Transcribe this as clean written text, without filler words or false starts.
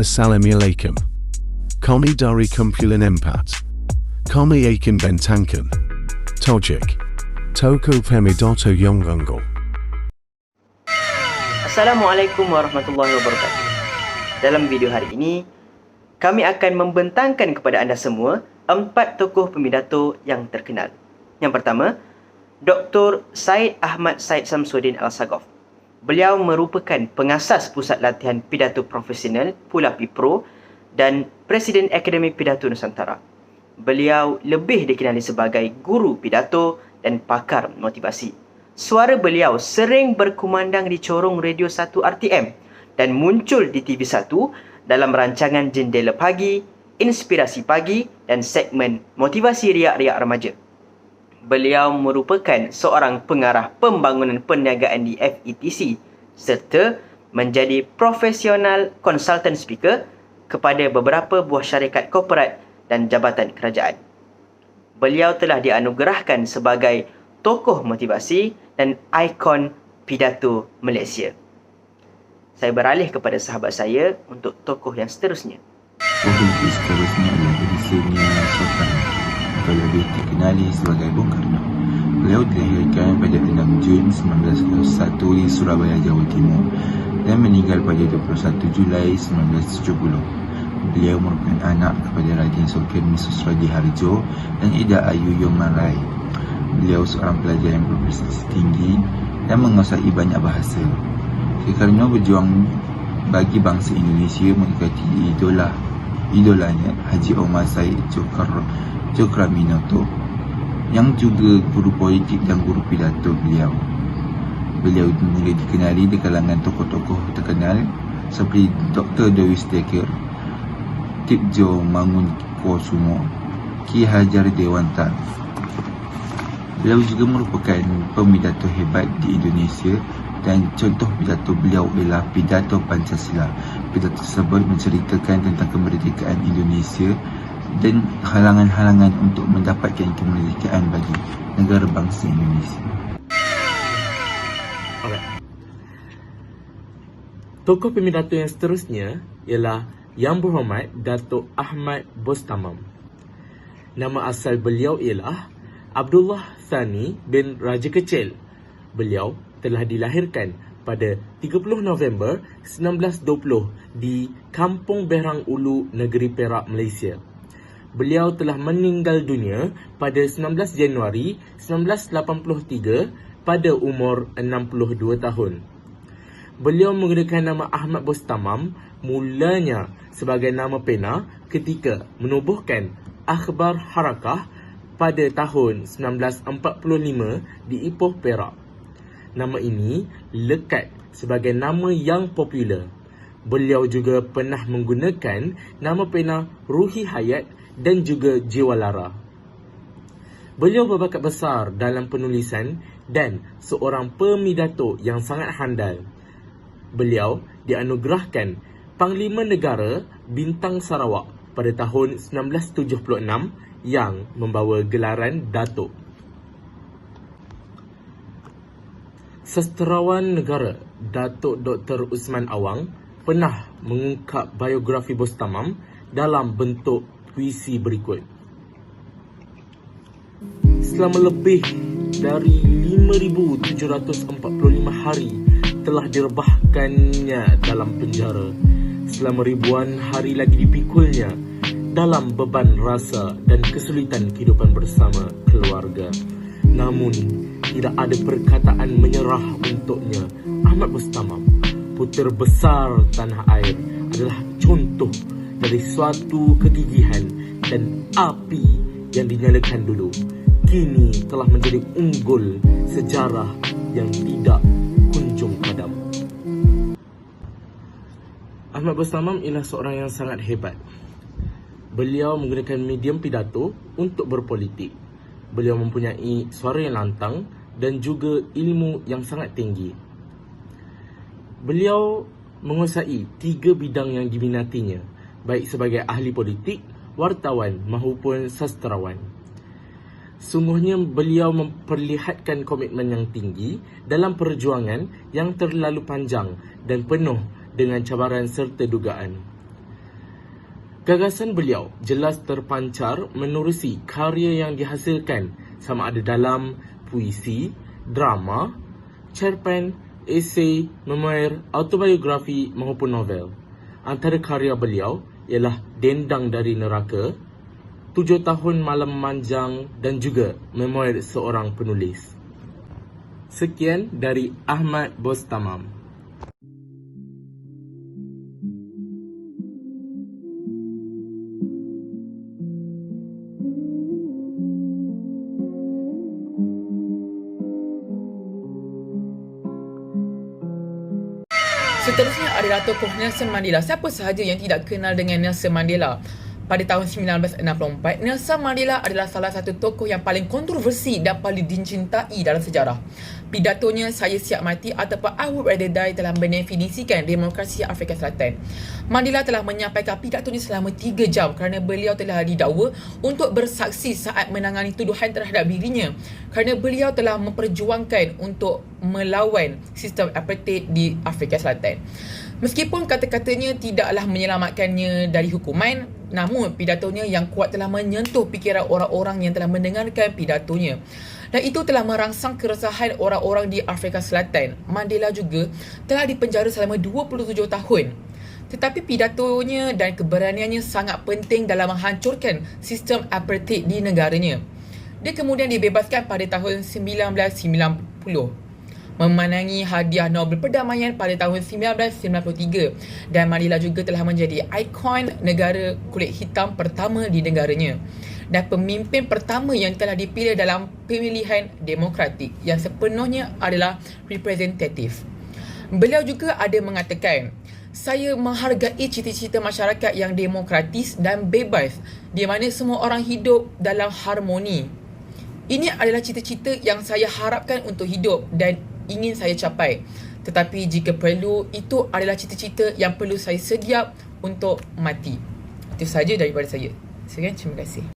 Assalamualaikum. Kami dari kumpulan empat. Kami akan bentangkan Tojik Toko Pemidato yang unggul. Assalamualaikum warahmatullahi wabarakatuh. Dalam video hari ini, kami akan membentangkan kepada anda semua 4 tokoh pemidato yang terkenal. Yang pertama, Dr. Syed Ahmad Syed Samsudin Alsagoff. Beliau merupakan pengasas Pusat Latihan Pidato Profesional Pulapi Pro dan Presiden Akademi Pidato Nusantara. Beliau lebih dikenali sebagai guru pidato dan pakar motivasi. Suara beliau sering berkumandang di corong Radio 1 RTM dan muncul di TV1 dalam rancangan Jendela Pagi, Inspirasi Pagi dan segmen Motivasi Riak-Riak Remaja. Beliau merupakan seorang pengarah pembangunan perniagaan di FETC serta menjadi profesional konsultan speaker kepada beberapa buah syarikat korporat dan jabatan kerajaan. Beliau telah dianugerahkan sebagai tokoh motivasi dan ikon pidato Malaysia. Saya beralih kepada sahabat saya untuk tokoh yang seterusnya. Tokoh seterusnya adalah Senior Sultan atau lebih dikenali sebagai Bung Karno. Beliau dilahirkan pada 6 Jun 1901 di Surabaya, Jawa Timur dan meninggal pada 21 Julai 1970. Beliau merupakan anak kepada Raden Sultan Misusradi Harjo dan Ida Ayu Yomarai. Beliau seorang pelajar yang berprestasi tinggi dan menguasai banyak bahasa. Karno berjuang bagi bangsa Indonesia mengikuti idolanya Haji Omar Said Cokraminoto yang juga guru politik dan guru pidato beliau. Beliau mula dikenali di kalangan tokoh-tokoh terkenal seperti Dr. Dewi Stekir, Tipjo Mangunkusumo, Ki Hajar Dewanta. Beliau juga merupakan pemidato hebat di Indonesia dan contoh pidato beliau ialah pidato Pancasila. Pidato tersebut menceritakan tentang kemerdekaan Indonesia dan halangan-halangan untuk mendapatkan kemerdekaan bagi negara bangsa Indonesia. Tokoh pemidato yang seterusnya ialah Yang Berhormat Datuk Ahmad Bostamam. Nama asal beliau ialah Abdullah Thani bin Raja Kecil. Beliau telah dilahirkan pada 30 November 1920 di Kampung Berang Ulu, Negeri Perak, Malaysia. Beliau telah meninggal dunia pada 19 Januari 1983 pada umur 62 tahun. Beliau menggunakan nama Ahmad Bostamam mulanya sebagai nama pena ketika menubuhkan Akhbar Harakah pada tahun 1945 di Ipoh, Perak. Nama ini lekat sebagai nama yang popular. Beliau juga pernah menggunakan nama pena Ruhi Hayat dan juga Jiwa Lara. Beliau berbakat besar dalam penulisan dan seorang pemidato yang sangat handal. Beliau dianugerahkan Panglima Negara Bintang Sarawak pada tahun 1976 yang membawa gelaran Datuk. Sasterawan negara Datuk Dr. Usman Awang pernah mengungkap biografi Bostamam dalam bentuk puisi berikut. Selama lebih dari 5,745 hari telah direbahkannya dalam penjara. Selama ribuan hari lagi dipikulnya dalam beban rasa dan kesulitan kehidupan bersama keluarga. Namun, tidak ada perkataan menyerah untuknya. Ahmad Bostamam, putera besar tanah air, adalah contoh dari suatu kegigihan dan api yang dinyalakan dulu kini telah menjadi unggul sejarah yang tidak kunjung padam. Ahmad Bostamam ialah seorang yang sangat hebat. Beliau menggunakan medium pidato untuk berpolitik. Beliau mempunyai suara yang lantang dan juga ilmu yang sangat tinggi. Beliau menguasai 3 bidang yang diminatinya, baik sebagai ahli politik, wartawan maupun sastrawan. Sungguhnya beliau memperlihatkan komitmen yang tinggi dalam perjuangan yang terlalu panjang dan penuh dengan cabaran serta dugaan. Gagasan beliau jelas terpancar menerusi karya yang dihasilkan sama ada dalam puisi, drama, cerpen, esei, memoir, autobiografi maupun novel. Antara karya beliau ialah Dendang dari Neraka, 7 Tahun Malam Manjang dan juga Memoir Seorang Penulis. Sekian dari Ahmad Bostamam. Seterusnya adalah tokoh Nelson Mandela. Siapa sahaja yang tidak kenal dengan Nelson Mandela? Pada tahun 1964, Nelson Mandela adalah salah satu tokoh yang paling kontroversi dan paling dicintai dalam sejarah. Pidatonya "Saya siap mati" ataupun "I would rather die" telah mendefinisikan demokrasi Afrika Selatan. Mandela telah menyampaikan pidatonya selama 3 jam kerana beliau telah didakwa untuk bersaksi saat menangani tuduhan terhadap dirinya kerana beliau telah memperjuangkan untuk melawan sistem apartheid di Afrika Selatan. Meskipun kata-katanya tidaklah menyelamatkannya dari hukuman, namun pidatonya yang kuat telah menyentuh fikiran orang-orang yang telah mendengarkan pidatonya. Dan itu telah merangsang keresahan orang-orang di Afrika Selatan. Mandela juga telah dipenjara selama 27 tahun. Tetapi pidatonya dan keberaniannya sangat penting dalam menghancurkan sistem apartheid di negaranya. Dia kemudian dibebaskan pada tahun 1990. Memenangi hadiah Nobel Perdamaian pada tahun 1993 dan Mandela juga telah menjadi ikon negara kulit hitam pertama di negaranya dan pemimpin pertama yang telah dipilih dalam pemilihan demokratik yang sepenuhnya adalah representatif. Beliau juga ada mengatakan, "Saya menghargai cita-cita masyarakat yang demokratis dan bebas di mana semua orang hidup dalam harmoni. Ini adalah cita-cita yang saya harapkan untuk hidup dan ingin saya capai. Tetapi jika perlu, itu adalah cita-cita yang perlu saya sedia untuk mati." Itu sahaja daripada saya. Sekian, terima kasih.